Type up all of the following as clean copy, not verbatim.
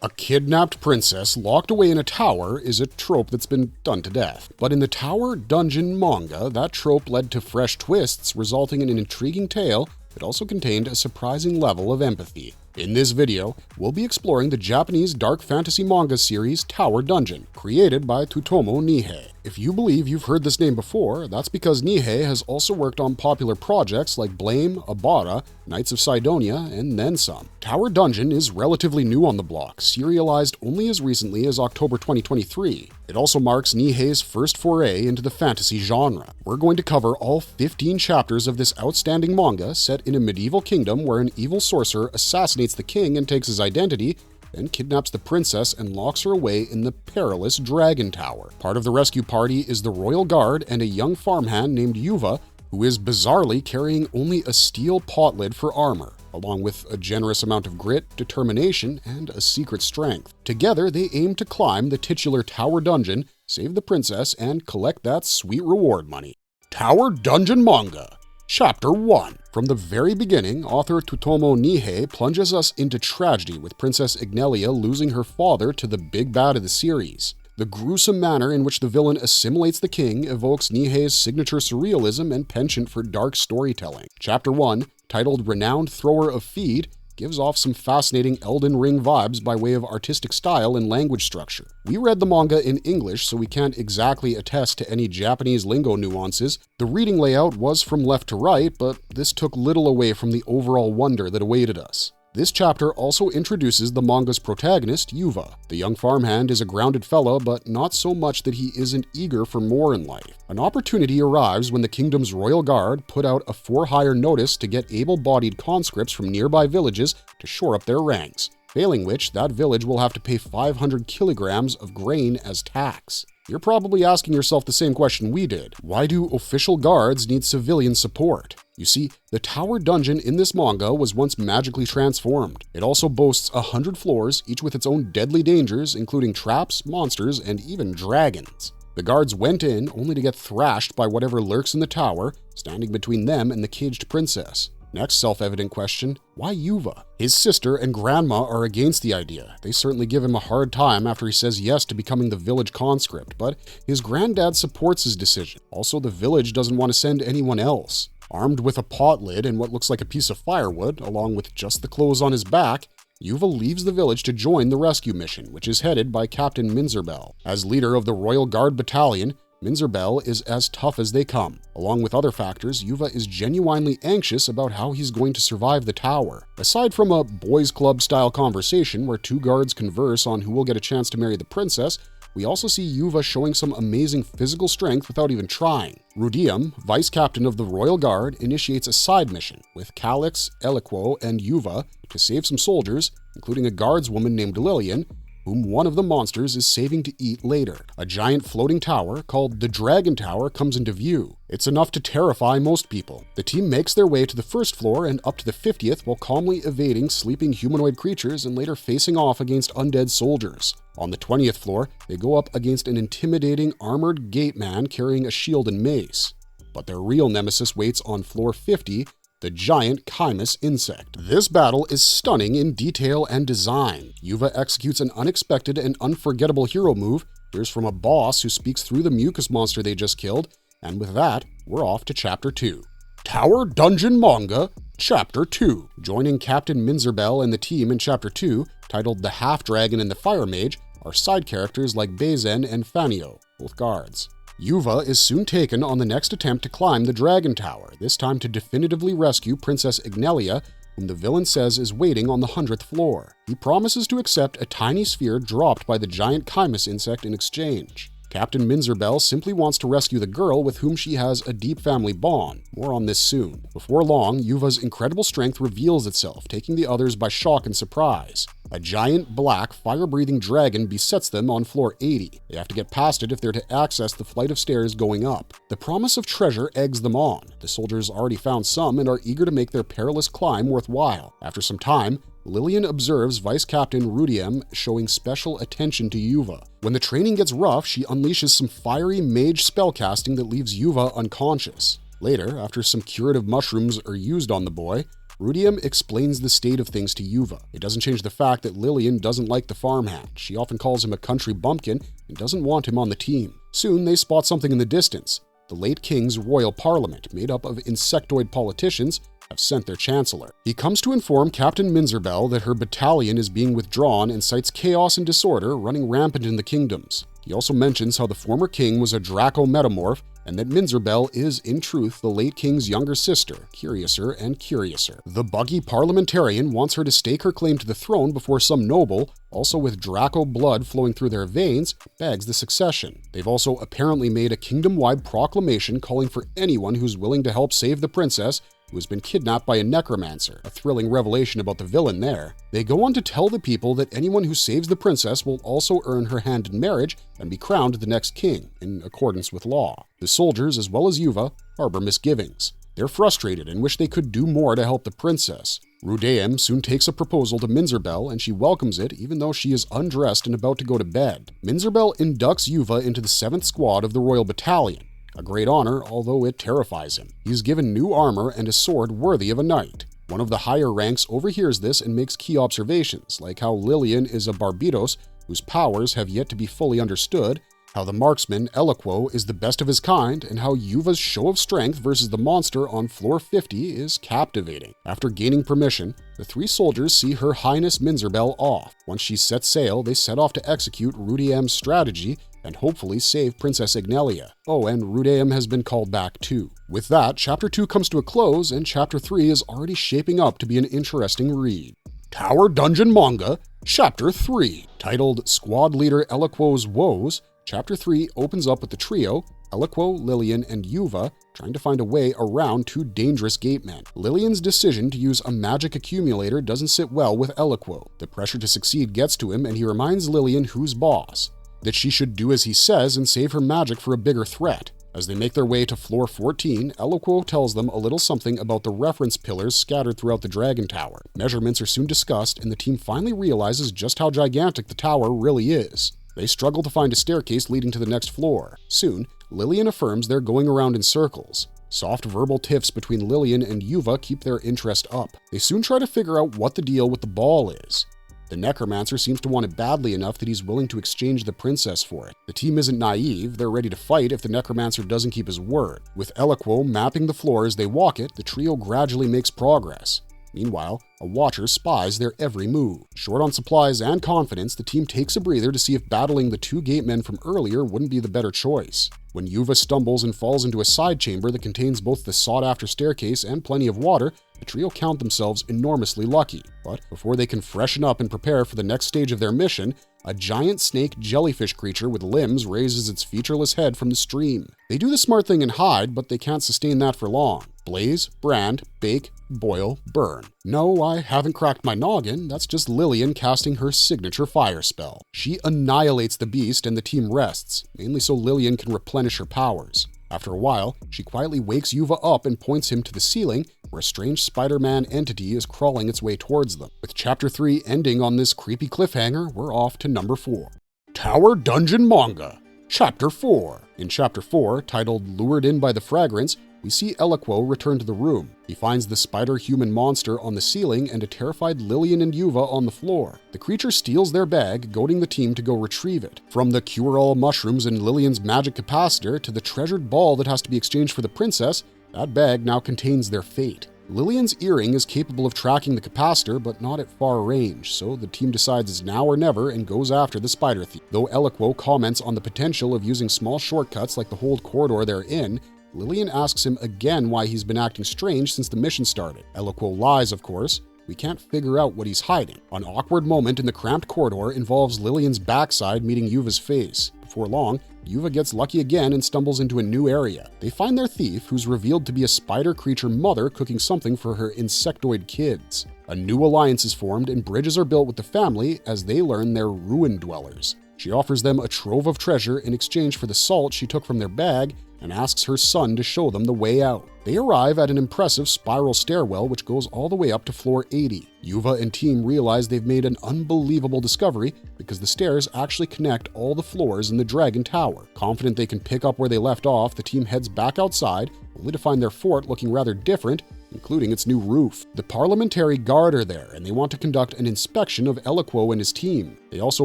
A kidnapped princess locked away in a tower is a trope that's been done to death. But in the Tower Dungeon manga, that trope led to fresh twists, resulting in an intriguing tale that also contained a surprising level of empathy. In this video, we'll be exploring the Japanese dark fantasy manga series Tower Dungeon, created by Tsutomu Nihei. If you believe you've heard this name before, that's because Nihei has also worked on popular projects like Blame, Abara, Knights of Sidonia, and then some. Tower Dungeon is relatively new on the block, serialized only as recently as October 2023. It also marks Nihei's first foray into the fantasy genre. We're going to cover all 15 chapters of this outstanding manga set in a medieval kingdom where an evil sorcerer assassinates the king and takes his identity, then kidnaps the princess and locks her away in the perilous Dragon Tower. Part of the rescue party is the royal guard and a young farmhand named Juuva, who is bizarrely carrying only a steel pot lid for armor, along with a generous amount of grit, determination, and a secret strength. Together, they aim to climb the titular Tower Dungeon, save the princess, and collect that sweet reward money. Tower Dungeon Manga Chapter 1. From the very beginning, author Tsutomu Nihei plunges us into tragedy with Princess Ignelia losing her father to the big bad of the series. The gruesome manner in which the villain assimilates the king evokes Nihei's signature surrealism and penchant for dark storytelling. Chapter 1, titled Renowned Thrower of Feed, gives off some fascinating Elden Ring vibes by way of artistic style and language structure. We read the manga in English, so we can't exactly attest to any Japanese lingo nuances. The reading layout was from left to right, but this took little away from the overall wonder that awaited us. This chapter also introduces the manga's protagonist, Juuva. The young farmhand is a grounded fellow, but not so much that he isn't eager for more in life. An opportunity arrives when the kingdom's royal guard put out a for-hire notice to get able-bodied conscripts from nearby villages to shore up their ranks, failing which that village will have to pay 500 kilograms of grain as tax. You're probably asking yourself the same question we did. Why do official guards need civilian support? You see, the Tower Dungeon in this manga was once magically transformed. It also boasts 100 floors, each with its own deadly dangers, including traps, monsters, and even dragons. The guards went in only to get thrashed by whatever lurks in the tower, standing between them and the caged princess. Next self-evident question, why Juuva? His sister and grandma are against the idea. They certainly give him a hard time after he says yes to becoming the village conscript, but his granddad supports his decision. Also, the village doesn't want to send anyone else. Armed with a pot lid and what looks like a piece of firewood, along with just the clothes on his back, Juuva leaves the village to join the rescue mission, which is headed by Captain Minzerbell. As leader of the Royal Guard Battalion, Minzerbell is as tough as they come. Along with other factors, Juuva is genuinely anxious about how he's going to survive the tower. Aside from a boys' club-style conversation where two guards converse on who will get a chance to marry the princess, we also see Juuva showing some amazing physical strength without even trying. Rudium, vice captain of the Royal Guard, initiates a side mission with Calix, Eliquo, and Juuva to save some soldiers, including a guardswoman named Lillian, whom one of the monsters is saving to eat later. A giant floating tower called the Dragon Tower comes into view. It's enough to terrify most people. The team makes their way to the first floor and up to the 50th while calmly evading sleeping humanoid creatures and later facing off against undead soldiers. On the 20th floor, they go up against an intimidating armored gate man carrying a shield and mace. But their real nemesis waits on floor 50, the giant Chimus insect. This battle is stunning in detail and design. Juuva executes an unexpected and unforgettable hero move, hears from a boss who speaks through the mucus monster they just killed, and with that, we're off to Chapter 2. Tower Dungeon Manga Chapter 2. Joining Captain Minzerbell and the team in Chapter 2, titled The Half-Dragon and the Fire Mage, are side characters like Beizen and Fanio, both guards. Juuva is soon taken on the next attempt to climb the Dragon Tower, this time to definitively rescue Princess Ignelia, whom the villain says is waiting on the 100th floor. He promises to accept a tiny sphere dropped by the giant Chimus insect in exchange. Captain Minzerbell simply wants to rescue the girl with whom she has a deep family bond. More on this soon. Before long, Juuva's incredible strength reveals itself, taking the others by shock and surprise. A giant, black, fire-breathing dragon besets them on floor 80. They have to get past it if they're to access the flight of stairs going up. The promise of treasure eggs them on. The soldiers already found some and are eager to make their perilous climb worthwhile. After some time, Lillian observes Vice Captain Rudium showing special attention to Juuva. When the training gets rough, she unleashes some fiery mage spellcasting that leaves Juuva unconscious. Later, after some curative mushrooms are used on the boy, Rudium explains the state of things to Juuva. It doesn't change the fact that Lillian doesn't like the farmhand. She often calls him a country bumpkin and doesn't want him on the team. Soon they spot something in the distance. The late king's royal parliament, made up of insectoid politicians, have sent their chancellor. He comes to inform Captain Minzerbell that her battalion is being withdrawn and cites chaos and disorder running rampant in the kingdoms. He also mentions how the former king was a Draco metamorph and that Minzerbell is, in truth, the late king's younger sister, curiouser and curiouser. The buggy parliamentarian wants her to stake her claim to the throne before some noble, also with Draco blood flowing through their veins, begs the succession. They've also apparently made a kingdom-wide proclamation calling for anyone who's willing to help save the princess who has been kidnapped by a necromancer, a thrilling revelation about the villain there. They go on to tell the people that anyone who saves the princess will also earn her hand in marriage and be crowned the next king, in accordance with law. The soldiers, as well as Juuva, harbor misgivings. They're frustrated and wish they could do more to help the princess. Rudeum soon takes a proposal to Minzerbell and she welcomes it even though she is undressed and about to go to bed. Minzerbell inducts Juuva into the 7th Squad of the Royal Battalion. A great honor, although it terrifies him. He's given new armor and a sword worthy of a knight. One of the higher ranks overhears this and makes key observations, like how Lillian is a Barbados whose powers have yet to be fully understood, how the marksman Eloquo is the best of his kind, and how Juuva's show of strength versus the monster on floor 50 is captivating. After gaining permission, the 3 soldiers see Her Highness Minzerbell off. Once she sets sail, they set off to execute Rudium's strategy and hopefully save Princess Ignelia. Oh, and Rudeum has been called back too. With that, Chapter 2 comes to a close, and Chapter 3 is already shaping up to be an interesting read. Tower Dungeon Manga, Chapter 3. Titled Squad Leader Eloquo's Woes, Chapter 3 opens up with the trio, Eloquo, Lillian, and Juuva, trying to find a way around 2 dangerous gatemen. Lillian's decision to use a magic accumulator doesn't sit well with Eloquo. The pressure to succeed gets to him, and he reminds Lillian who's boss, that she should do as he says and save her magic for a bigger threat. As they make their way to floor 14, Eloquo tells them a little something about the reference pillars scattered throughout the Dragon Tower. Measurements are soon discussed, and the team finally realizes just how gigantic the tower really is. They struggle to find a staircase leading to the next floor. Soon, Lillian affirms they're going around in circles. Soft verbal tiffs between Lillian and Juuva keep their interest up. They soon try to figure out what the deal with the ball is. The necromancer seems to want it badly enough that he's willing to exchange the princess for it. The team isn't naive, they're ready to fight if the necromancer doesn't keep his word. With Eloquo mapping the floor as they walk it, the trio gradually makes progress. Meanwhile, a watcher spies their every move. Short on supplies and confidence, the team takes a breather to see if battling the 2 gatemen from earlier wouldn't be the better choice. When Juuva stumbles and falls into a side chamber that contains both the sought-after staircase and plenty of water, the trio count themselves enormously lucky. But before they can freshen up and prepare for the next stage of their mission, a giant snake jellyfish creature with limbs raises its featureless head from the stream. They do the smart thing and hide, but they can't sustain that for long. Blaze, brand, bake, boil, burn. No, I haven't cracked my noggin, that's just Lillian casting her signature fire spell. She annihilates the beast and the team rests, mainly so Lillian can replenish her powers. After a while, she quietly wakes Juuva up and points him to the ceiling, where a strange Spider-Man entity is crawling its way towards them. With Chapter 3 ending on this creepy cliffhanger, we're off to number 4. Tower Dungeon Manga, Chapter 4. In Chapter 4, titled Lured In by the Fragrance, we see Eloquo return to the room. He finds the spider-human monster on the ceiling and a terrified Lillian and Juuva on the floor. The creature steals their bag, goading the team to go retrieve it. From the cure-all mushrooms in Lillian's magic capacitor to the treasured ball that has to be exchanged for the princess, that bag now contains their fate. Lillian's earring is capable of tracking the capacitor, but not at far range, so the team decides it's now or never and goes after the spider thief. Though Eloquo comments on the potential of using small shortcuts like the hold corridor they're in, Lillian asks him again why he's been acting strange since the mission started. Eloquo lies, of course. We can't figure out what he's hiding. An awkward moment in the cramped corridor involves Lillian's backside meeting Juuva's face. Before long, Juuva gets lucky again and stumbles into a new area. They find their thief, who's revealed to be a spider creature mother cooking something for her insectoid kids. A new alliance is formed and bridges are built with the family as they learn they're ruin dwellers. She offers them a trove of treasure in exchange for the salt she took from their bag and asks her son to show them the way out. They arrive at an impressive spiral stairwell which goes all the way up to floor 80. Juuva and team realize they've made an unbelievable discovery because the stairs actually connect all the floors in the Dragon Tower. Confident they can pick up where they left off, the team heads back outside, only to find their fort looking rather different, including its new roof. The parliamentary guard are there, and they want to conduct an inspection of Eloquo and his team. They also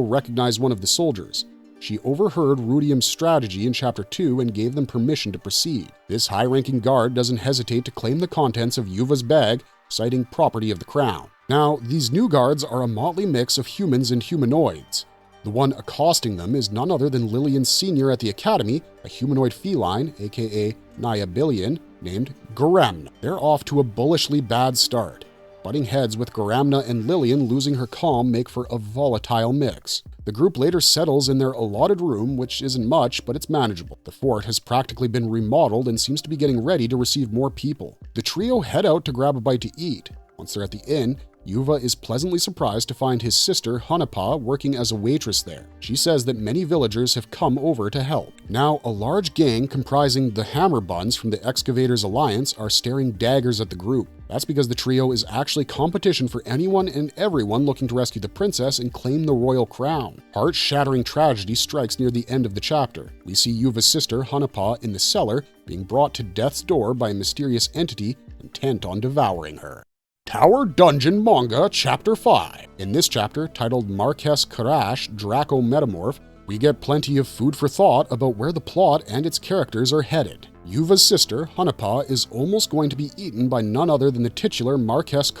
recognize one of the soldiers. She overheard Rudium's strategy in Chapter 2 and gave them permission to proceed. This high-ranking guard doesn't hesitate to claim the contents of Juuva's bag, citing property of the crown. Now, these new guards are a motley mix of humans and humanoids. The one accosting them is none other than Lillian's senior at the academy, a humanoid feline, aka Nihei, named Garamna. They're off to a bullishly bad start. Butting heads with Garamna and Lillian losing her calm make for a volatile mix. The group later settles in their allotted room, which isn't much, but it's manageable. The fort has practically been remodeled and seems to be getting ready to receive more people. The trio head out to grab a bite to eat. Once they're at the inn, Juuva is pleasantly surprised to find his sister, Hanapa, working as a waitress there. She says that many villagers have come over to help. Now, a large gang comprising the Hammer Buns from the Excavators Alliance are staring daggers at the group. That's because the trio is actually competition for anyone and everyone looking to rescue the princess and claim the royal crown. Heart-shattering tragedy strikes near the end of the chapter. We see Juuva's sister, Hanapa, in the cellar, being brought to death's door by a mysterious entity intent on devouring her. Tower Dungeon Manga Chapter 5. In this chapter, titled Marquez Draco Metamorph, we get plenty of food for thought about where the plot and its characters are headed. Juuva's sister, Hanapa, is almost going to be eaten by none other than the titular Marquez,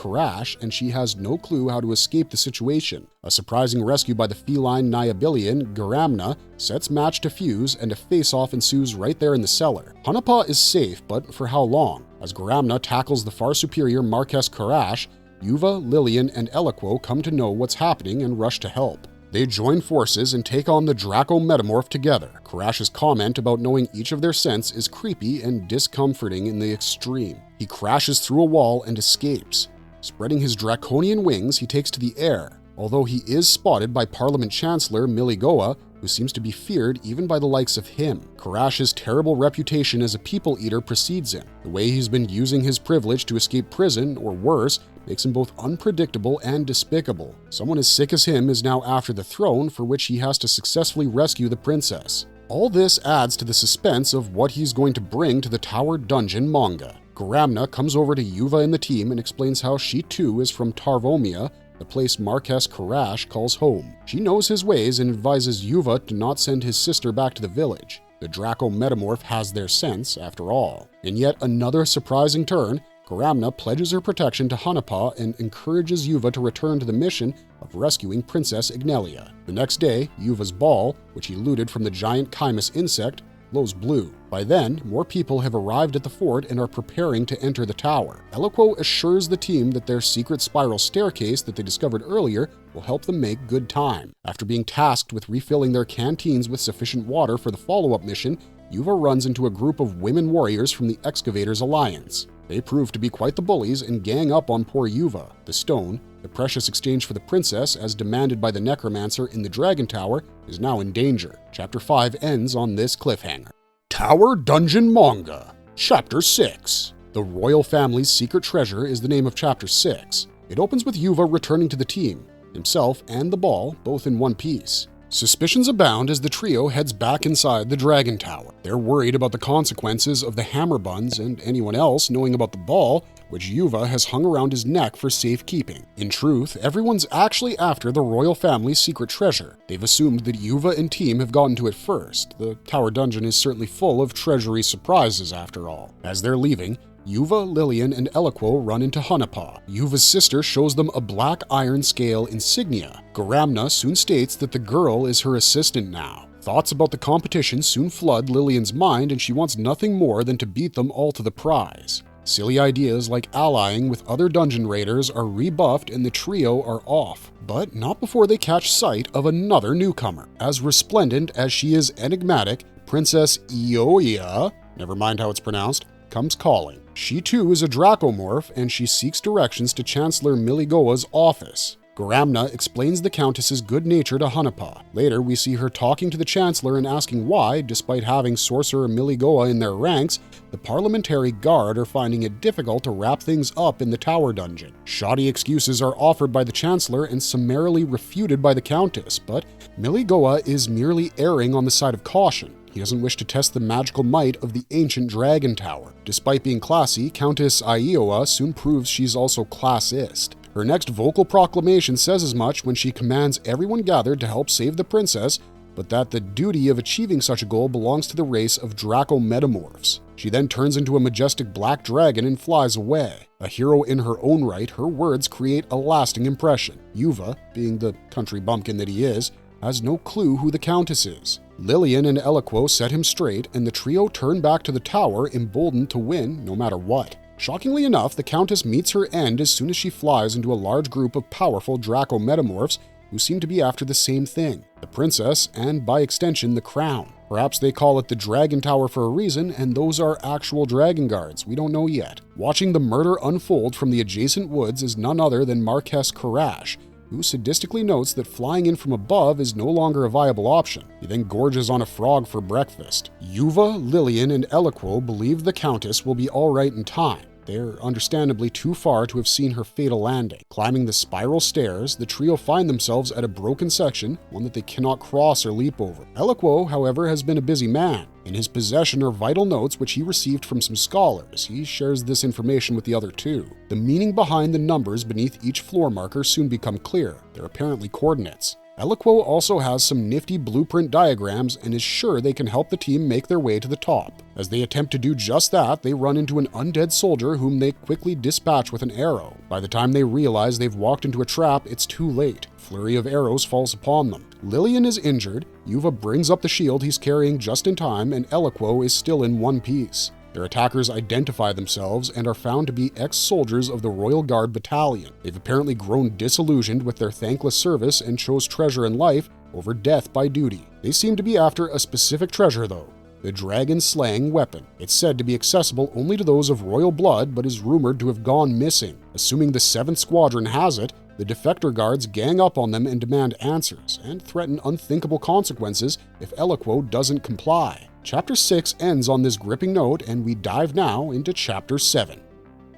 and she has no clue how to escape the situation. A surprising rescue by the feline Nihei, Garamna, sets match to fuse, and a face-off ensues right there in the cellar. Hanapa is safe, but for how long? As Garamna tackles the far superior Marquez, Juuva, Lillian, and Eloquo come to know what's happening and rush to help. They join forces and take on the Draco Metamorph together. Karash's comment about knowing each of their scents is creepy and discomforting in the extreme. He crashes through a wall and escapes. Spreading his draconian wings, he takes to the air, although he is spotted by Parliament Chancellor Miligoa, who seems to be feared even by the likes of him. Karash's terrible reputation as a people-eater precedes him. The way he's been using his privilege to escape prison, or worse, makes him both unpredictable and despicable. Someone as sick as him is now after the throne, for which he has to successfully rescue the princess. All this adds to the suspense of what he's going to bring to the Tower Dungeon manga. Garamna comes over to Juuva and the team and explains how she too is from Tarvomia, the place Marquez calls home. She knows his ways and advises Juuva to not send his sister back to the village. The Draco Metamorph has their sense, after all. In yet another surprising turn, Garamna pledges her protection to Hanapa and encourages Juuva to return to the mission of rescuing Princess Ignelia. The next day, Juuva's ball, which he looted from the giant Chimus insect, glows blue. By then, more people have arrived at the fort and are preparing to enter the tower. Eloquo assures the team that their secret spiral staircase that they discovered earlier will help them make good time. After being tasked with refilling their canteens with sufficient water for the follow-up mission, Juuva runs into a group of women warriors from the Excavators Alliance. They prove to be quite the bullies and gang up on poor Juuva. The stone, the precious exchange for the princess as demanded by the necromancer in the Dragon Tower, is now in danger. Chapter 5 ends on this cliffhanger. Tower Dungeon Manga Chapter 6. The royal family's secret treasure is the name of Chapter 6. It opens with Juuva returning to the team, himself and the ball both in one piece. Suspicions abound as the trio heads back inside the Dragon Tower. They're worried about the consequences of the Hammer Buns and anyone else knowing about the ball, which Juuva has hung around his neck for safekeeping. In truth, everyone's actually after the royal family's secret treasure. They've assumed that Juuva and team have gotten to it first. The Tower Dungeon is certainly full of treasury surprises after all. As they're leaving, Juuva, Lillian, and Eloquo run into Hanapa. Juuva's sister shows them a black iron scale insignia. Garamna soon states that the girl is her assistant now. Thoughts about the competition soon flood Lillian's mind, and she wants nothing more than to beat them all to the prize. Silly ideas like allying with other dungeon raiders are rebuffed and the trio are off. But not before they catch sight of another newcomer. As resplendent as she is enigmatic, Princess Ioia, never mind how it's pronounced, comes calling. She too is a Dracomorph, and she seeks directions to Chancellor Miligoa's office. Garamna explains the Countess's good nature to Hanapa. Later, we see her talking to the Chancellor and asking why, despite having Sorcerer Miligoa in their ranks, the Parliamentary Guard are finding it difficult to wrap things up in the Tower Dungeon. Shoddy excuses are offered by the Chancellor and summarily refuted by the Countess, but Miligoa is merely erring on the side of caution. He doesn't wish to test the magical might of the ancient dragon tower. Despite being classy, Countess Iowa soon proves she's also classist. Her next vocal proclamation says as much when she commands everyone gathered to help save the princess, but that the duty of achieving such a goal belongs to the race of Draco metamorphs. She then turns into a majestic black dragon and flies away. A hero in her own right, her words create a lasting impression. Juuva, being the country bumpkin that he is, has no clue who the Countess is. Lillian and Eloquo set him straight, and the trio turn back to the tower, emboldened to win no matter what. Shockingly enough, the Countess meets her end as soon as she flies into a large group of powerful Draco metamorphs who seem to be after the same thing, the princess and, by extension, the crown. Perhaps they call it the Dragon Tower for a reason, and those are actual dragon guards. We don't know yet. Watching the murder unfold from the adjacent woods is none other than Marquez, who sadistically notes that flying in from above is no longer a viable option. He then gorges on a frog for breakfast. Juuva, Lillian, and Eloquo believe the Countess will be alright in time. They're understandably too far to have seen her fatal landing. Climbing the spiral stairs, the trio find themselves at a broken section, one that they cannot cross or leap over. Eloquo, however, has been a busy man. In his possession are vital notes which he received from some scholars. He shares this information with the other two. The meaning behind the numbers beneath each floor marker soon become clear. They're apparently coordinates. Eloquo also has some nifty blueprint diagrams and is sure they can help the team make their way to the top. As they attempt to do just that, they run into an undead soldier whom they quickly dispatch with an arrow. By the time they realize they've walked into a trap, it's too late. A flurry of arrows falls upon them. Lillian is injured, Juuva brings up the shield he's carrying just in time, and Eloquo is still in one piece. Their attackers identify themselves and are found to be ex-soldiers of the Royal Guard Battalion. They've apparently grown disillusioned with their thankless service and chose treasure in life over death by duty. They seem to be after a specific treasure though, the dragon-slaying weapon. It's said to be accessible only to those of royal blood, but is rumored to have gone missing. Assuming the 7th Squadron has it, the defector guards gang up on them and demand answers, and threaten unthinkable consequences if Eloquo doesn't comply. Chapter 6 ends on this gripping note, and we dive now into Chapter 7.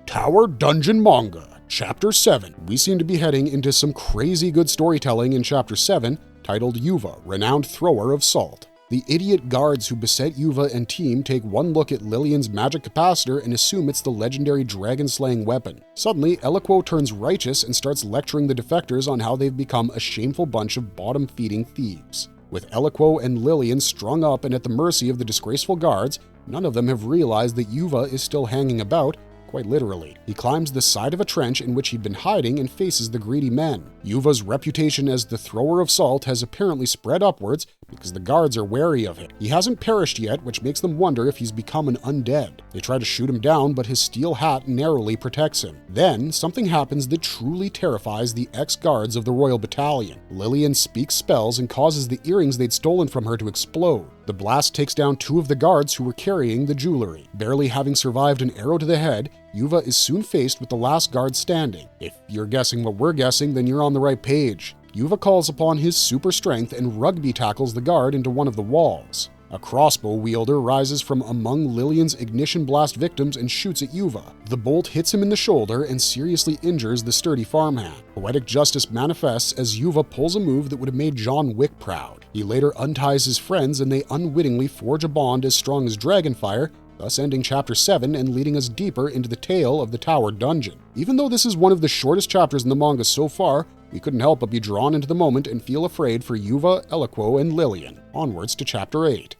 Tower Dungeon Manga, Chapter 7. We seem to be heading into some crazy good storytelling in Chapter 7, titled Juuva, Renowned Thrower of Salt. The idiot guards who beset Juuva and team take one look at Lillian's magic capacitor and assume it's the legendary dragon-slaying weapon. Suddenly, Eloquo turns righteous and starts lecturing the defectors on how they've become a shameful bunch of bottom-feeding thieves. With Eloquo and Lillian strung up and at the mercy of the disgraceful guards, none of them have realized that Juuva is still hanging about, quite literally. He climbs the side of a trench in which he'd been hiding and faces the greedy men. Juuva's reputation as the thrower of salt has apparently spread upwards because the guards are wary of him. He hasn't perished yet, which makes them wonder if he's become an undead. They try to shoot him down, but his steel hat narrowly protects him. Then, something happens that truly terrifies the ex-guards of the Royal Battalion. Lillian speaks spells and causes the earrings they'd stolen from her to explode. The blast takes down 2 of the guards who were carrying the jewelry. Barely having survived an arrow to the head, Juuva is soon faced with the last guard standing. If you're guessing what we're guessing, then you're on the right page. Juuva calls upon his super strength and rugby tackles the guard into one of the walls. A crossbow wielder rises from among Lillian's ignition blast victims and shoots at Juuva. The bolt hits him in the shoulder and seriously injures the sturdy farmhand. Poetic justice manifests as Juuva pulls a move that would have made John Wick proud. He later unties his friends and they unwittingly forge a bond as strong as dragonfire, thus ending Chapter 7 and leading us deeper into the tale of the Tower Dungeon. Even though this is one of the shortest chapters in the manga so far, we couldn't help but be drawn into the moment and feel afraid for Juuva, Eloquo, and Lillian. Onwards to Chapter 8.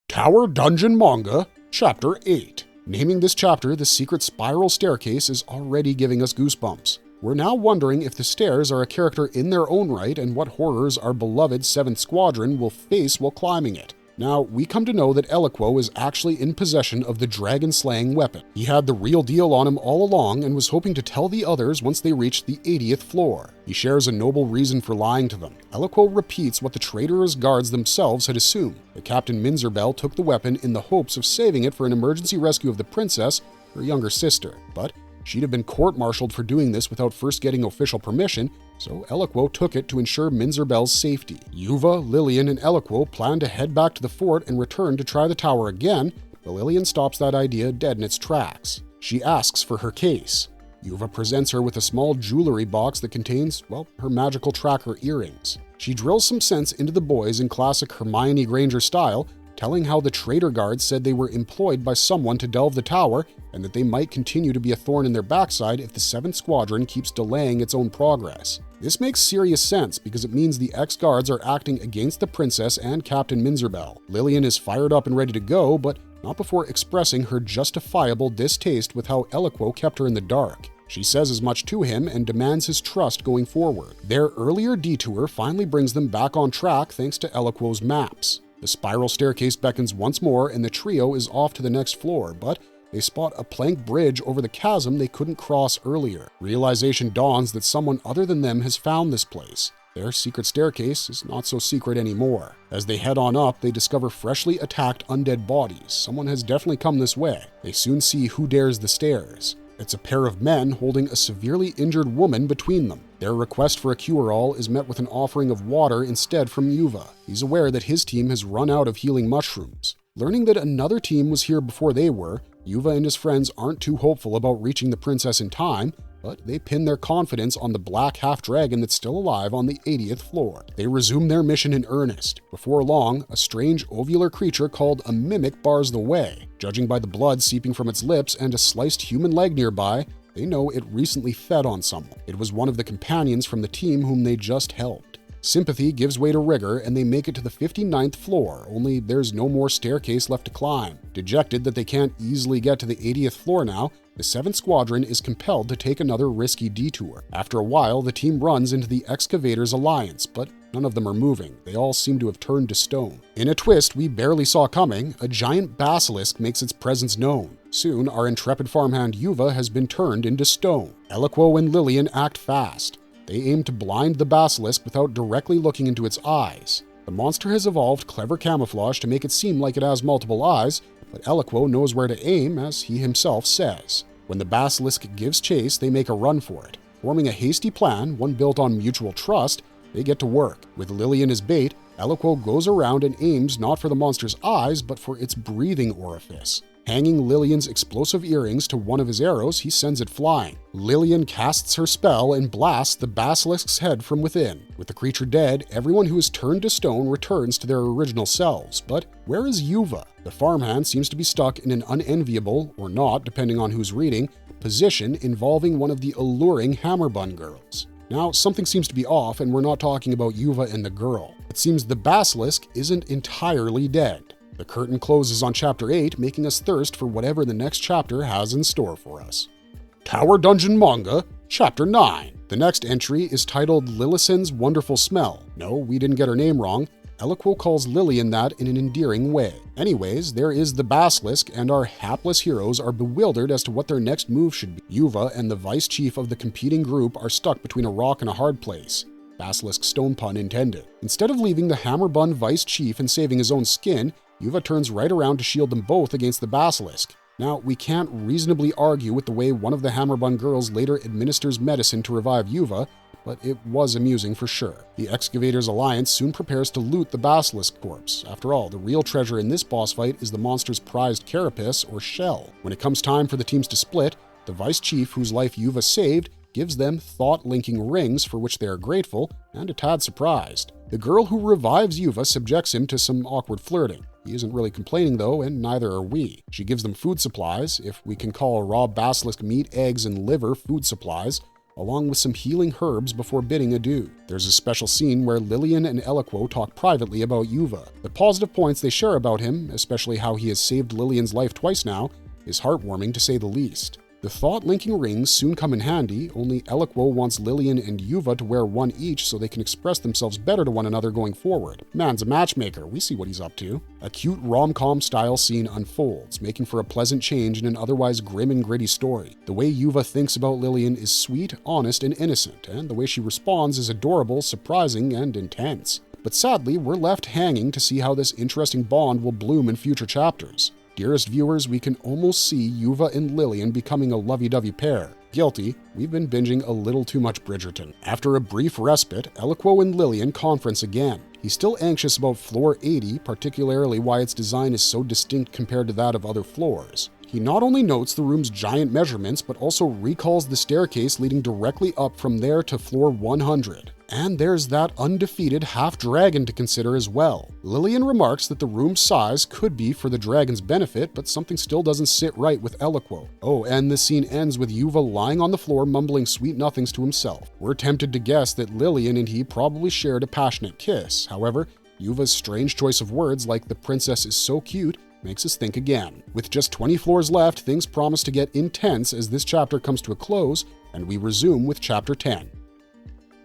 Tower Dungeon Manga, Chapter 8. Naming this chapter The Secret Spiral Staircase is already giving us goosebumps. We're now wondering if the stairs are a character in their own right and what horrors our beloved 7th Squadron will face while climbing it. Now, we come to know that Eloquo is actually in possession of the dragon-slaying weapon. He had the real deal on him all along and was hoping to tell the others once they reached the 80th floor. He shares a noble reason for lying to them. Eloquo repeats what the traitorous guards themselves had assumed, that Captain Minzerbell took the weapon in the hopes of saving it for an emergency rescue of the princess, her younger sister. But she'd have been court-martialed for doing this without first getting official permission, so Eloquo took it to ensure Minzerbell's safety. Juuva, Lillian, and Eloquo plan to head back to the fort and return to try the tower again, but Lillian stops that idea dead in its tracks. She asks for her case. Juuva presents her with a small jewelry box that contains, well, her magical tracker earrings. She drills some sense into the boys in classic Hermione Granger style, telling how the traitor guards said they were employed by someone to delve the tower and that they might continue to be a thorn in their backside if the 7th Squadron keeps delaying its own progress. This makes serious sense because it means the ex-guards are acting against the princess and Captain Minzerbell. Lillian is fired up and ready to go, but not before expressing her justifiable distaste with how Eloquo kept her in the dark. She says as much to him and demands his trust going forward. Their earlier detour finally brings them back on track thanks to Eloquo's maps. The spiral staircase beckons once more and the trio is off to the next floor, but they spot a plank bridge over the chasm they couldn't cross earlier. Realization dawns that someone other than them has found this place. Their secret staircase is not so secret anymore. As they head on up, they discover freshly attacked undead bodies. Someone has definitely come this way. They soon see who dares the stairs. It's a pair of men holding a severely injured woman between them. Their request for a cure-all is met with an offering of water instead from Juuva. He's aware that his team has run out of healing mushrooms. Learning that another team was here before they were, Juuva and his friends aren't too hopeful about reaching the princess in time, but they pin their confidence on the black half-dragon that's still alive on the 80th floor. They resume their mission in earnest. Before long, a strange ovular creature called a mimic bars the way. Judging by the blood seeping from its lips and a sliced human leg nearby, they know it recently fed on someone. It was one of the companions from the team whom they just helped. Sympathy gives way to rigor, and they make it to the 59th floor, only there's no more staircase left to climb. Dejected that they can't easily get to the 80th floor now, the 7th Squadron is compelled to take another risky detour. After a while, the team runs into the Excavators Alliance, but none of them are moving. They all seem to have turned to stone. In a twist we barely saw coming, a giant basilisk makes its presence known. Soon, our intrepid farmhand Juuva has been turned into stone. Eloquo and Lillian act fast. They aim to blind the basilisk without directly looking into its eyes. The monster has evolved clever camouflage to make it seem like it has multiple eyes, but Eloquo knows where to aim, as he himself says. When the basilisk gives chase, they make a run for it. Forming a hasty plan, one built on mutual trust, they get to work. With Lillian as bait, Eloquo goes around and aims not for the monster's eyes, but for its breathing orifice. Hanging Lillian's explosive earrings to one of his arrows, he sends it flying. Lillian casts her spell and blasts the basilisk's head from within. With the creature dead, everyone who is turned to stone returns to their original selves. But where is Juuva? The farmhand seems to be stuck in an unenviable, or not, depending on who's reading, position involving one of the alluring Hammerbun girls. Now, something seems to be off, and we're not talking about Juuva and the girl. It seems the basilisk isn't entirely dead. The curtain closes on Chapter 8, making us thirst for whatever the next chapter has in store for us. Tower Dungeon Manga, Chapter 9. The next entry is titled Lillisen's Wonderful Smell. No, we didn't get her name wrong. Eloquo calls Lillian that in an endearing way. Anyways, there is the basilisk, and our hapless heroes are bewildered as to what their next move should be. Juuva and the vice chief of the competing group are stuck between a rock and a hard place. Basilisk stone pun intended. Instead of leaving the Hammerbun vice chief and saving his own skin, Juuva turns right around to shield them both against the basilisk. Now, we can't reasonably argue with the way one of the Hammerbun girls later administers medicine to revive Juuva, but it was amusing for sure. The Excavators Alliance soon prepares to loot the basilisk corpse. After all, the real treasure in this boss fight is the monster's prized carapace, or shell. When it comes time for the teams to split, the vice chief whose life Juuva saved gives them thought-linking rings for which they are grateful and a tad surprised. The girl who revives Juuva subjects him to some awkward flirting. He isn't really complaining though, and neither are we. She gives them food supplies, if we can call raw basilisk meat, eggs, and liver food supplies, along with some healing herbs before bidding adieu. There's a special scene where Lillian and Eloquo talk privately about Juuva. The positive points they share about him, especially how he has saved Lillian's life twice now, is heartwarming to say the least. The thought-linking rings soon come in handy, only Eloquo wants Lillian and Juuva to wear one each so they can express themselves better to one another going forward. Man's a matchmaker, we see what he's up to. A cute rom-com style scene unfolds, making for a pleasant change in an otherwise grim and gritty story. The way Juuva thinks about Lillian is sweet, honest, and innocent, and the way she responds is adorable, surprising, and intense. But sadly, we're left hanging to see how this interesting bond will bloom in future chapters. Dearest viewers, we can almost see Juuva and Lillian becoming a lovey-dovey pair. Guilty, we've been binging a little too much Bridgerton. After a brief respite, Eloquo and Lillian conference again. He's still anxious about floor 80, particularly why its design is so distinct compared to that of other floors. He not only notes the room's giant measurements, but also recalls the staircase leading directly up from there to floor 100. And there's that undefeated half-dragon to consider as well. Lillian remarks that the room's size could be for the dragon's benefit, but something still doesn't sit right with Eloquo. Oh, and the scene ends with Juuva lying on the floor mumbling sweet nothings to himself. We're tempted to guess that Lillian and he probably shared a passionate kiss. However, Juuva's strange choice of words like "the princess is so cute" makes us think again. With just 20 floors left, things promise to get intense as this chapter comes to a close, and we resume with Chapter 10.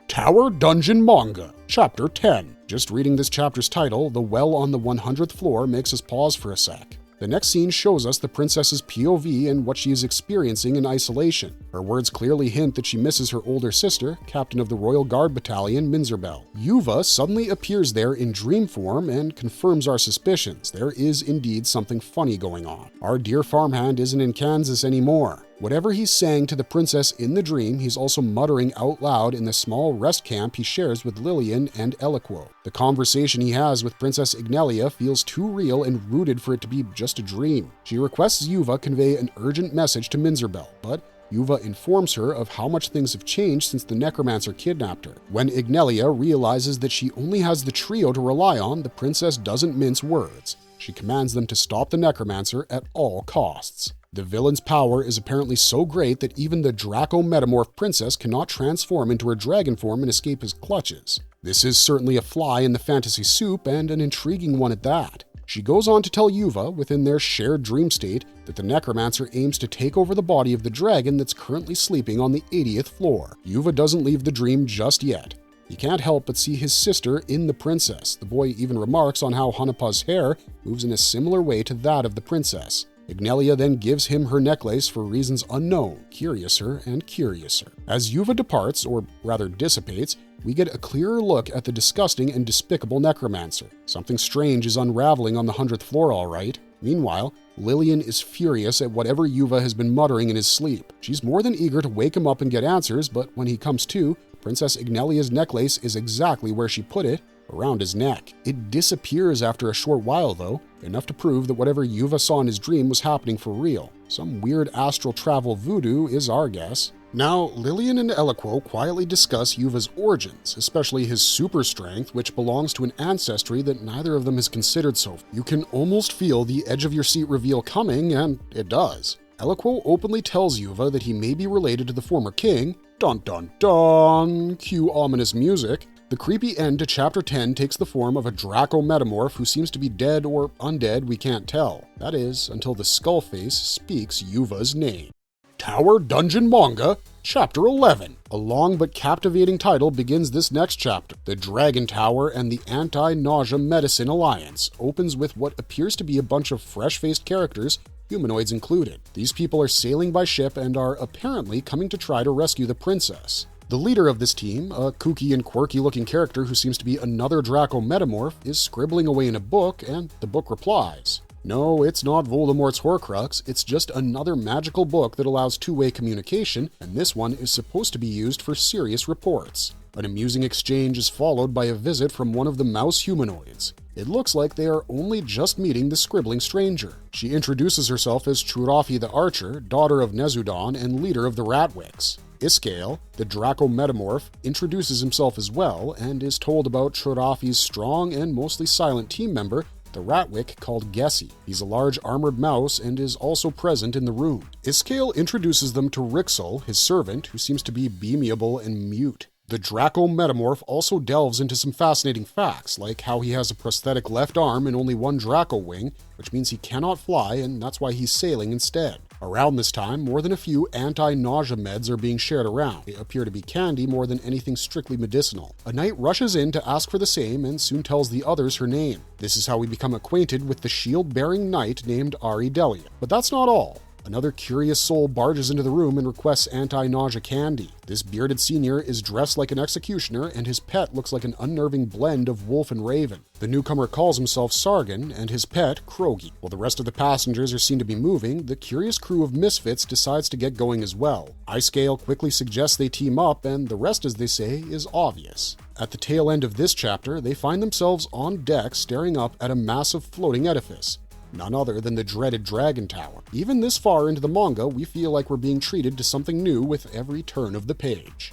Tower Dungeon Manga, Chapter 10. Just reading this chapter's title, "The Well on the 100th Floor," makes us pause for a sec. The next scene shows us the princess's POV and what she is experiencing in isolation. Her words clearly hint that she misses her older sister, captain of the Royal Guard Battalion, Minzerbell. Juuva suddenly appears there in dream form and confirms our suspicions. There is indeed something funny going on. Our dear farmhand isn't in Kansas anymore. Whatever he's saying to the princess in the dream, he's also muttering out loud in the small rest camp he shares with Lillian and Eloquo. The conversation he has with Princess Ignelia feels too real and rooted for it to be just a dream. She requests Juuva convey an urgent message to Minzerbell, but Juuva informs her of how much things have changed since the necromancer kidnapped her. When Ignelia realizes that she only has the trio to rely on, the princess doesn't mince words. She commands them to stop the necromancer at all costs. The villain's power is apparently so great that even the Draco metamorph princess cannot transform into her dragon form and escape his clutches. This is certainly a fly in the fantasy soup, and an intriguing one at that. She goes on to tell Juuva, within their shared dream state, that the necromancer aims to take over the body of the dragon that's currently sleeping on the 80th floor. Juuva doesn't leave the dream just yet. He can't help but see his sister in the princess. The boy even remarks on how Hanapa's hair moves in a similar way to that of the princess. Ignelia then gives him her necklace for reasons unknown, curiouser and curiouser. As Juuva departs, or rather dissipates, we get a clearer look at the disgusting and despicable necromancer. Something strange is unraveling on the 100th floor, all right. Meanwhile, Lillian is furious at whatever Juuva has been muttering in his sleep. She's more than eager to wake him up and get answers, but when he comes to, Princess Ignelia's necklace is exactly where she put it, around his neck. It disappears after a short while, though, enough to prove that whatever Juuva saw in his dream was happening for real. Some weird astral travel voodoo is our guess. Now, Lillian and Eloquo quietly discuss Juuva's origins, especially his super strength, which belongs to an ancestry that neither of them has considered so. You can almost feel the edge of your seat reveal coming, and it does. Eloquo openly tells Juuva that he may be related to the former king. Dun dun dun! Cue ominous music. The creepy end to Chapter 10 takes the form of a Draco metamorph who seems to be dead or undead, we can't tell. That is, until the Skullface speaks Juuva's name. Tower Dungeon Manga, Chapter 11. A long but captivating title begins this next chapter. The Dragon Tower and the Anti-Nausea Medicine Alliance opens with what appears to be a bunch of fresh-faced characters, humanoids included. These people are sailing by ship and are apparently coming to try to rescue the princess. The leader of this team, a kooky and quirky-looking character who seems to be another Draco metamorph, is scribbling away in a book, and the book replies. No, it's not Voldemort's Horcrux, it's just another magical book that allows two-way communication, and this one is supposed to be used for serious reports. An amusing exchange is followed by a visit from one of the mouse humanoids. It looks like they are only just meeting the scribbling stranger. She introduces herself as Churafi the Archer, daughter of Nezudon and leader of the Ratwicks. Iskael, the Draco metamorph, introduces himself as well and is told about Churafi's strong and mostly silent team member, the Ratwick called Gessie. He's a large armored mouse and is also present in the room. Iskael introduces them to Rixel, his servant, who seems to be beamable and mute. The Draco metamorph also delves into some fascinating facts, like how he has a prosthetic left arm and only one Draco wing, which means he cannot fly, and that's why he's sailing instead. Around this time, more than a few anti-nausea meds are being shared around. They appear to be candy more than anything strictly medicinal. A knight rushes in to ask for the same and soon tells the others her name. This is how we become acquainted with the shield-bearing knight named Ari Delia. But that's not all. Another curious soul barges into the room and requests anti-nausea candy. This bearded senior is dressed like an executioner, and his pet looks like an unnerving blend of wolf and raven. The newcomer calls himself Sargon, and his pet, Krogi. While the rest of the passengers are seen to be moving, the curious crew of misfits decides to get going as well. Icescale quickly suggests they team up, and the rest, as they say, is obvious. At the tail end of this chapter, they find themselves on deck staring up at a massive floating edifice. None other than the dreaded Dragon Tower. Even this far into the manga, we feel like we're being treated to something new with every turn of the page.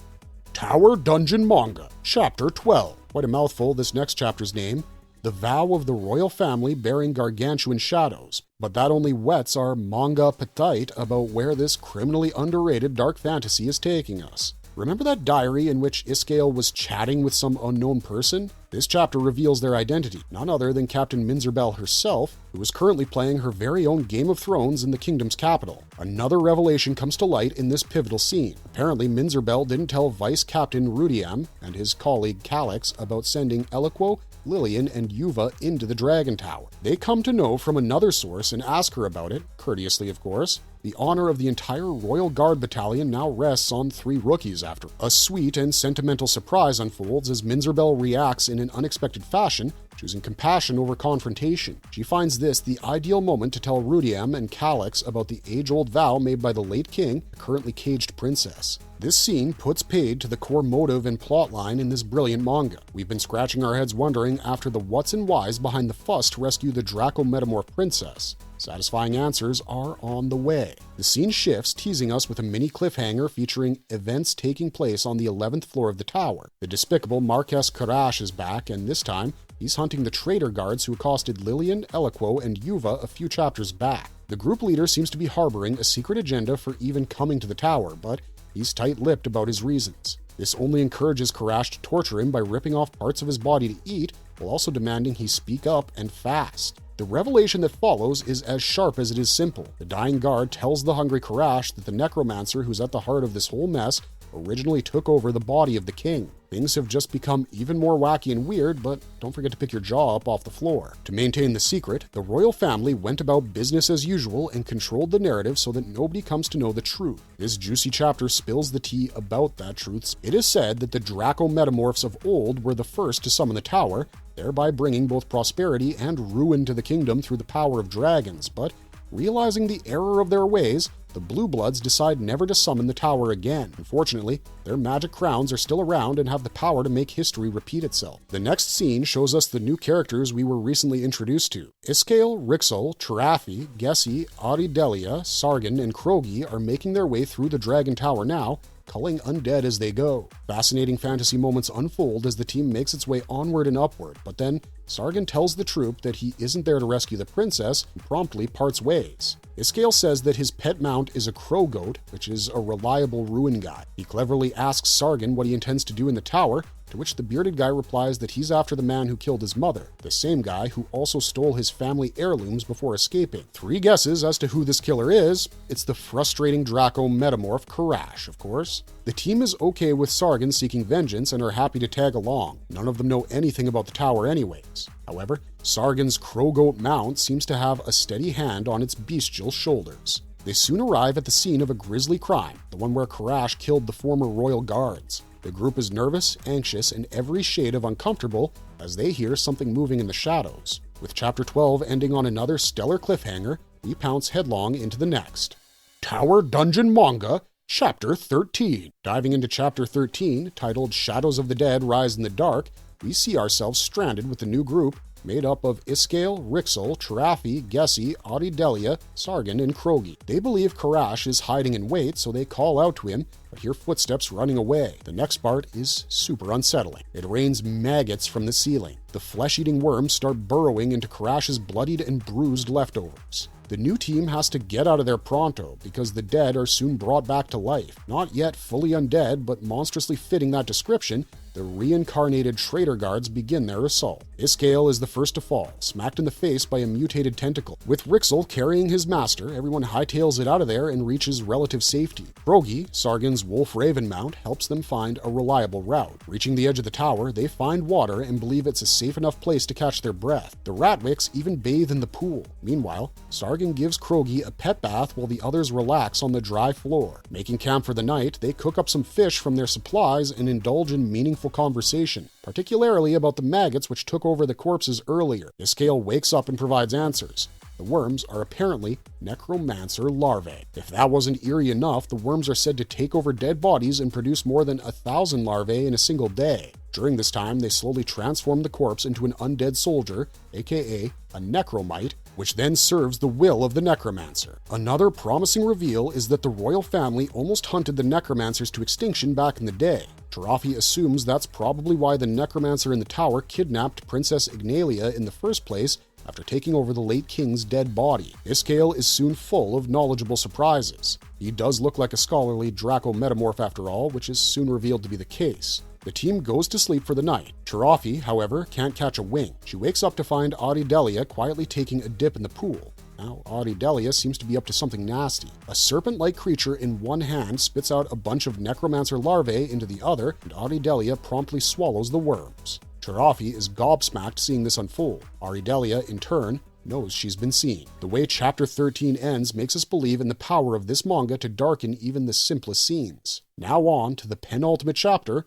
Tower Dungeon Manga, Chapter 12. Quite a mouthful, this next chapter's name. The vow of the royal family bearing gargantuan shadows. But that only whets our manga appetite about where this criminally underrated dark fantasy is taking us. Remember that diary in which Iskale was chatting with some unknown person? This chapter reveals their identity, none other than Captain Minzerbell herself, who is currently playing her very own Game of Thrones in the kingdom's capital. Another revelation comes to light in this pivotal scene. Apparently, Minzerbell didn't tell Vice Captain Rudiam and his colleague Calix about sending Eloquo, Lillian, and Juuva into the Dragon Tower. They come to know from another source and ask her about it, courteously of course. The honor of the entire Royal Guard battalion now rests on 3 rookies after. A sweet and sentimental surprise unfolds as Minzerbell reacts in an unexpected fashion, choosing compassion over confrontation. She finds this the ideal moment to tell Rudiam and Calix about the age-old vow made by the late king, the currently caged princess. This scene puts paid to the core motive and plotline in this brilliant manga. We've been scratching our heads wondering after the whats and whys behind the fuss to rescue the Draco metamorph princess. Satisfying answers are on the way. The scene shifts, teasing us with a mini cliffhanger featuring events taking place on the 11th floor of the tower. The despicable Marquez Kash is back, and this time, he's hunting the traitor guards who accosted Lillian, Eloquo, and Juuva a few chapters back. The group leader seems to be harboring a secret agenda for even coming to the tower, but he's tight-lipped about his reasons. This only encourages Kash to torture him by ripping off parts of his body to eat, while also demanding he speak up and fast. The revelation that follows is as sharp as it is simple. The dying guard tells the hungry Kash that the necromancer who's at the heart of this whole mess originally took over the body of the king. Things have just become even more wacky and weird, but don't forget to pick your jaw up off the floor. To maintain the secret, the royal family went about business as usual and controlled the narrative so that nobody comes to know the truth. This juicy chapter spills the tea about that truth. It is said that the Draco metamorphs of old were the first to summon the tower, thereby bringing both prosperity and ruin to the kingdom through the power of dragons, but realizing the error of their ways, the Blue Bloods decide never to summon the tower again. Unfortunately, their magic crowns are still around and have the power to make history repeat itself. The next scene shows us the new characters we were recently introduced to. Iskale, Rixel, Tarafi, Gessi, Aridelia, Sargon, and Krogi are making their way through the Dragon Tower now, culling undead as they go. Fascinating fantasy moments unfold as the team makes its way onward and upward, but then Sargon tells the troop that he isn't there to rescue the princess and promptly parts ways. Iskale says that his pet mount is a crow goat, which is a reliable ruin guy. He cleverly asks Sargon what he intends to do in the tower, to which the bearded guy replies that he's after the man who killed his mother, the same guy who also stole his family heirlooms before escaping. 3 guesses as to who this killer is. It's the frustrating Draco metamorph Kash, of course. The team is okay with Sargon seeking vengeance and are happy to tag along. None of them know anything about the tower anyways. However, Sargon's crow goat mount seems to have a steady hand on its bestial shoulders. They soon arrive at the scene of a grisly crime, the one where Kash killed the former royal guards. The group is nervous, anxious, and every shade of uncomfortable as they hear something moving in the shadows. With Chapter 12 ending on another stellar cliffhanger, we pounce headlong into the next. Tower Dungeon Manga, Chapter 13. Diving into Chapter 13, titled Shadows of the Dead Rise in the Dark, we see ourselves stranded with the new group made up of Iskale, Rixel, Tarafi, Gessi, Aridelia, Sargon, and Krogi. They believe Kash is hiding in wait, so they call out to him, but hear footsteps running away. The next part is super unsettling. It rains maggots from the ceiling. The flesh-eating worms start burrowing into Kash's bloodied and bruised leftovers. The new team has to get out of there pronto, because the dead are soon brought back to life. Not yet fully undead, but monstrously fitting that description, the reincarnated traitor guards begin their assault. Iskale is the first to fall, smacked in the face by a mutated tentacle. With Rixel carrying his master, everyone hightails it out of there and reaches relative safety. Krogi, Sargon's wolf raven mount, helps them find a reliable route. Reaching the edge of the tower, they find water and believe it's a safe enough place to catch their breath. The Ratwicks even bathe in the pool. Meanwhile, Sargon gives Krogi a pet bath while the others relax on the dry floor. Making camp for the night, they cook up some fish from their supplies and indulge in meaningful conversation, particularly about the maggots which took over the corpses earlier. Iskale wakes up and provides answers. The worms are apparently necromancer larvae. If that wasn't eerie enough, the worms are said to take over dead bodies and produce more than 1,000 larvae in a single day. During this time, they slowly transform the corpse into an undead soldier, aka a necromite, which then serves the will of the necromancer. Another promising reveal is that the royal family almost hunted the necromancers to extinction back in the day. Turafi assumes that's probably why the necromancer in the tower kidnapped Princess Ignalia in the first place after taking over the late king's dead body. Iskael is soon full of knowledgeable surprises. He does look like a scholarly Draco metamorph after all, which is soon revealed to be the case. The team goes to sleep for the night. Turafi, however, can't catch a wink. She wakes up to find Delia quietly taking a dip in the pool. Now, Delia seems to be up to something nasty. A serpent-like creature in one hand spits out a bunch of necromancer larvae into the other, and Delia promptly swallows the worms. Turafi is gobsmacked seeing this unfold. Delia, in turn, knows she's been seen. The way Chapter 13 ends makes us believe in the power of this manga to darken even the simplest scenes. Now on to the penultimate chapter,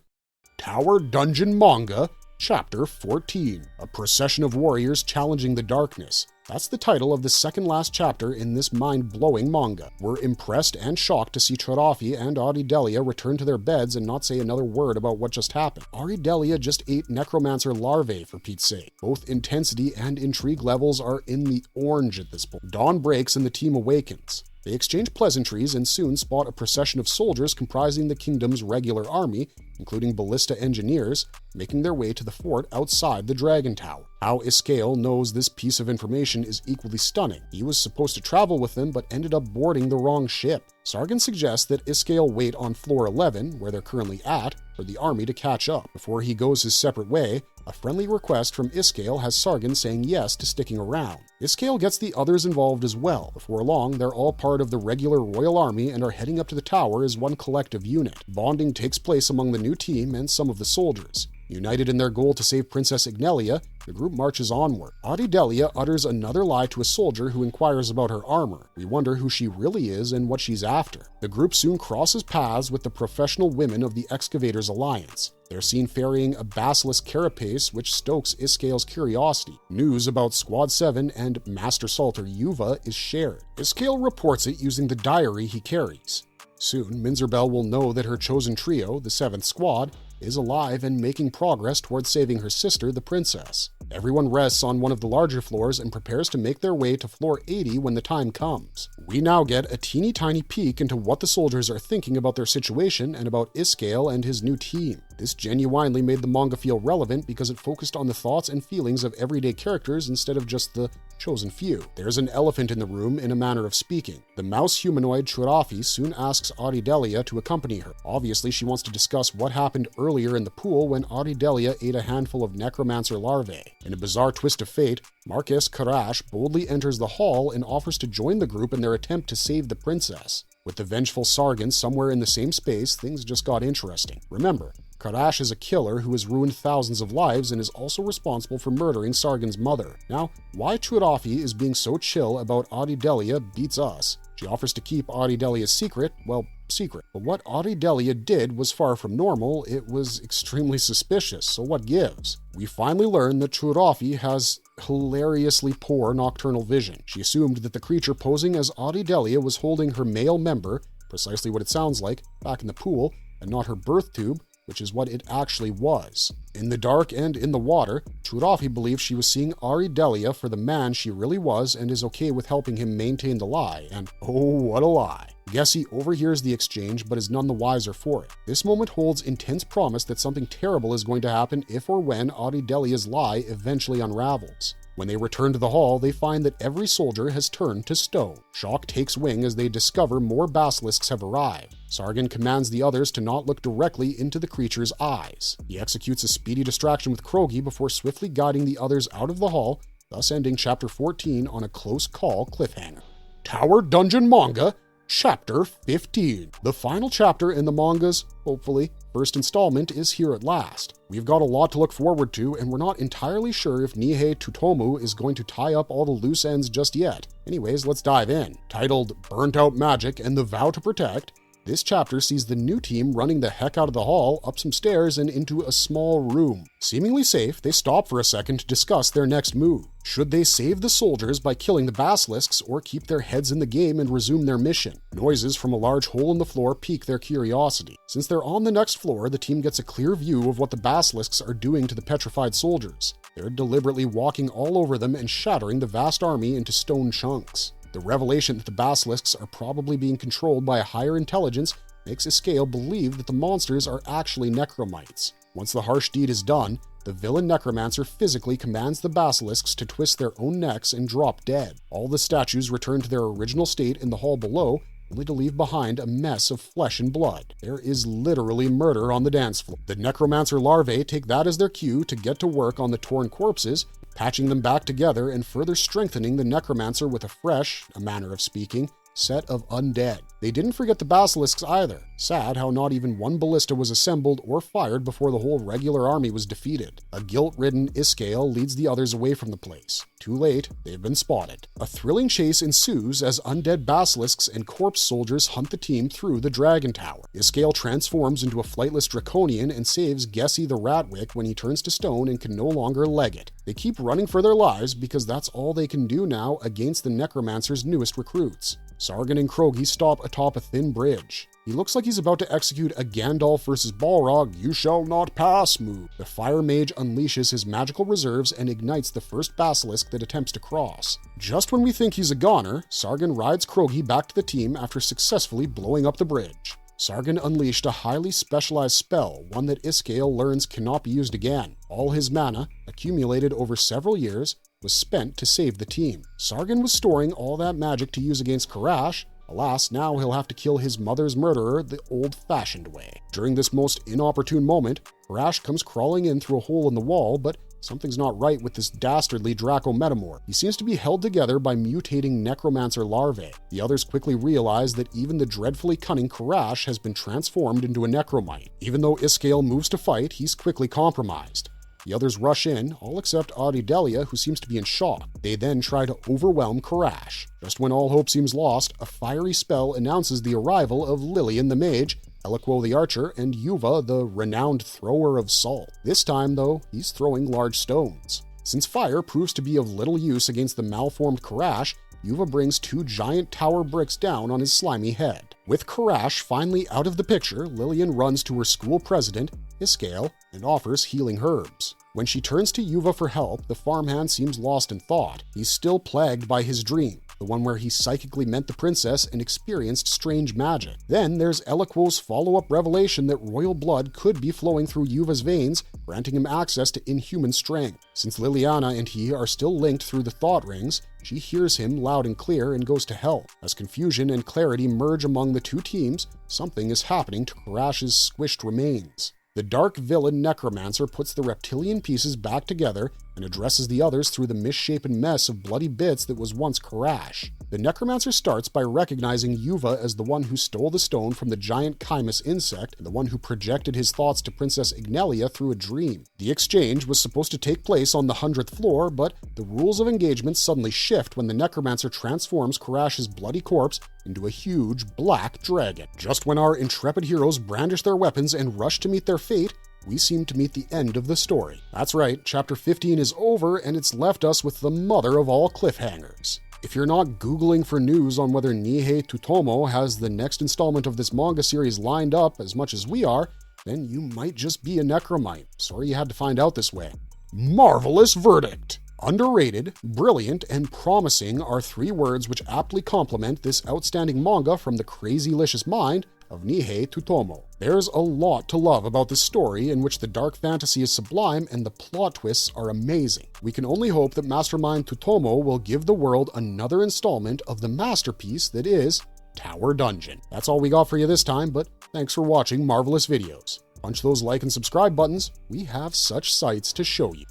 Tower Dungeon Manga, Chapter 14, a procession of warriors challenging the darkness. That's the title of the second last chapter in this mind-blowing manga. We're impressed and shocked to see Turafi and Delia return to their beds and not say another word about what just happened. Delia just ate necromancer larvae, for Pete's sake. Both intensity and intrigue levels are in the orange at this point. Dawn breaks and the team awakens. They exchange pleasantries and soon spot a procession of soldiers comprising the kingdom's regular army, including ballista engineers, making their way to the fort outside the Dragon Tower. How Iskael knows this piece of information is equally stunning. He was supposed to travel with them, but ended up boarding the wrong ship. Sargon suggests that Iskael wait on floor 11, where they're currently at, for the army to catch up. Before he goes his separate way, a friendly request from Iskael has Sargon saying yes to sticking around. Iskael gets the others involved as well. Before long, they're all part of the regular royal army and are heading up to the tower as one collective unit. Bonding takes place among the new team and some of the soldiers. United in their goal to save Princess Ignalia, the group marches onward. Delia utters another lie to a soldier who inquires about her armor. We wonder who she really is and what she's after. The group soon crosses paths with the professional women of the Excavators Alliance. They're seen ferrying a basilisk carapace, which stokes Iskael's curiosity. News about Squad 7 and Master Salter Juuva is shared. Iskael reports it using the diary he carries. Soon, Minzerbel will know that her chosen trio, the 7th Squad, is alive and making progress towards saving her sister, the princess. Everyone rests on one of the larger floors and prepares to make their way to floor 80 when the time comes. We now get a teeny tiny peek into what the soldiers are thinking about their situation and about Iskael and his new team. This genuinely made the manga feel relevant because it focused on the thoughts and feelings of everyday characters instead of just the chosen few. There's an elephant in the room, in a manner of speaking. The mouse humanoid Turafi soon asks Delia to accompany her. Obviously, she wants to discuss what happened earlier in the pool when Delia ate a handful of necromancer larvae. In a bizarre twist of fate, Marquez Kash boldly enters the hall and offers to join the group in their attempt to save the princess. With the vengeful Sargon somewhere in the same space, things just got interesting. Remember, Kash is a killer who has ruined thousands of lives and is also responsible for murdering Sargon's mother. Now, why Turafi is being so chill about Delia beats us. She offers to keep Delia's secret, well, secret. But what Delia did was far from normal. It was extremely suspicious, so what gives? We finally learn that Turafi has hilariously poor nocturnal vision. She assumed that the creature posing as Delia was holding her male member, precisely what it sounds like, back in the pool, and not her birth tube, which is what it actually was. In the dark and in the water, Turafi believes she was seeing Delia for the man she really was and is okay with helping him maintain the lie, and oh, what a lie. Gessie overhears the exchange but is none the wiser for it. This moment holds intense promise that something terrible is going to happen if or when Delia's lie eventually unravels. When they return to the hall, they find that every soldier has turned to stone. Shock takes wing as they discover more basilisks have arrived. Sargon commands the others to not look directly into the creature's eyes. He executes a speedy distraction with Krogi before swiftly guiding the others out of the hall, thus ending Chapter 14 on a close call cliffhanger. Tower Dungeon Manga, Chapter 15. The final chapter in the manga's, hopefully, first installment is here at last. We've got a lot to look forward to, and we're not entirely sure if Nihei Tsutomu is going to tie up all the loose ends just yet. Anyways, let's dive in. Titled Burnt Out Magic and the Vow to Protect, this chapter sees the new team running the heck out of the hall, up some stairs, and into a small room. Seemingly safe, they stop for a second to discuss their next move. Should they save the soldiers by killing the basilisks or keep their heads in the game and resume their mission? Noises from a large hole in the floor pique their curiosity. Since they're on the next floor, the team gets a clear view of what the basilisks are doing to the petrified soldiers. They're deliberately walking all over them and shattering the vast army into stone chunks. The revelation that the basilisks are probably being controlled by a higher intelligence makes Iscale believe that the monsters are actually necromites. Once the harsh deed is done, the villain necromancer physically commands the basilisks to twist their own necks and drop dead. All the statues return to their original state in the hall below, only to leave behind a mess of flesh and blood. There is literally murder on the dance floor. The necromancer larvae take that as their cue to get to work on the torn corpses, patching them back together and further strengthening the necromancer with a fresh, a manner of speaking, set of undead. They didn't forget the basilisks either. Sad how not even one ballista was assembled or fired before the whole regular army was defeated. A guilt-ridden Iscale leads the others away from the place. Too late, they've been spotted. A thrilling chase ensues as undead basilisks and corpse soldiers hunt the team through the Dragon Tower. Iscale transforms into a flightless draconian and saves Gessi the Ratwick when he turns to stone and can no longer leg it. They keep running for their lives because that's all they can do now against the necromancer's newest recruits. Sargon and Krogi stop atop a thin bridge. He looks like he's about to execute a Gandalf vs. Balrog "you shall not pass" move. The fire mage unleashes his magical reserves and ignites the first basilisk that attempts to cross. Just when we think he's a goner, Sargon rides Krogi back to the team after successfully blowing up the bridge. Sargon unleashed a highly specialized spell, one that Iscale learns cannot be used again. All his mana, accumulated over several years, was spent to save the team. Sargon was storing all that magic to use against Karash. Alas, now he'll have to kill his mother's murderer the old-fashioned way. During this most inopportune moment, Karash comes crawling in through a hole in the wall, but something's not right with this dastardly Draco metamorph. He seems to be held together by mutating necromancer larvae. The others quickly realize that even the dreadfully cunning Karash has been transformed into a necromite. Even though Iscale moves to fight, he's quickly compromised. The others rush in, all except Audidelia, who seems to be in shock. They then try to overwhelm Karash. Just when all hope seems lost, a fiery spell announces the arrival of Lillian the Mage, Eliquo the Archer, and Juuva the renowned thrower of salt. This time, though, he's throwing large stones. Since fire proves to be of little use against the malformed Karash, Juuva brings 2 giant tower bricks down on his slimy head. With Karash finally out of the picture, Lillian runs to her school president, Iscale, and offers healing herbs. When she turns to Juuva for help, the farmhand seems lost in thought. He's still plagued by his dream, the one where he psychically met the princess and experienced strange magic. Then there's Eliquo's follow-up revelation that royal blood could be flowing through Juuva's veins, granting him access to inhuman strength. Since Liliana and he are still linked through the thought rings, she hears him loud and clear and goes to help. As confusion and clarity merge among the two teams, something is happening to Karash's squished remains. The dark villain necromancer puts the reptilian pieces back together and addresses the others through the misshapen mess of bloody bits that was once Karash. The necromancer starts by recognizing Juuva as the one who stole the stone from the giant Chimus insect and the one who projected his thoughts to Princess Ignelia through a dream. The exchange was supposed to take place on the 100th floor, but the rules of engagement suddenly shift when the necromancer transforms Karash's bloody corpse into a huge black dragon. Just when our intrepid heroes brandish their weapons and rush to meet their fate, we seem to meet the end of the story. That's right, chapter 15 is over and it's left us with the mother of all cliffhangers. If you're not Googling for news on whether Nihei Tsutomu has the next installment of this manga series lined up as much as we are, then you might just be a necromite. Sorry you had to find out this way. Marvelous verdict! Underrated, brilliant, and promising are 3 words which aptly complement this outstanding manga from the crazylicious mind of Nihei Tsutomu. There's a lot to love about this story in which the dark fantasy is sublime and the plot twists are amazing. We can only hope that Mastermind Tsutomu will give the world another installment of the masterpiece that is Tower Dungeon. That's all we got for you this time, but thanks for watching Marvelous Videos. Punch those like and subscribe buttons. We have such sights to show you.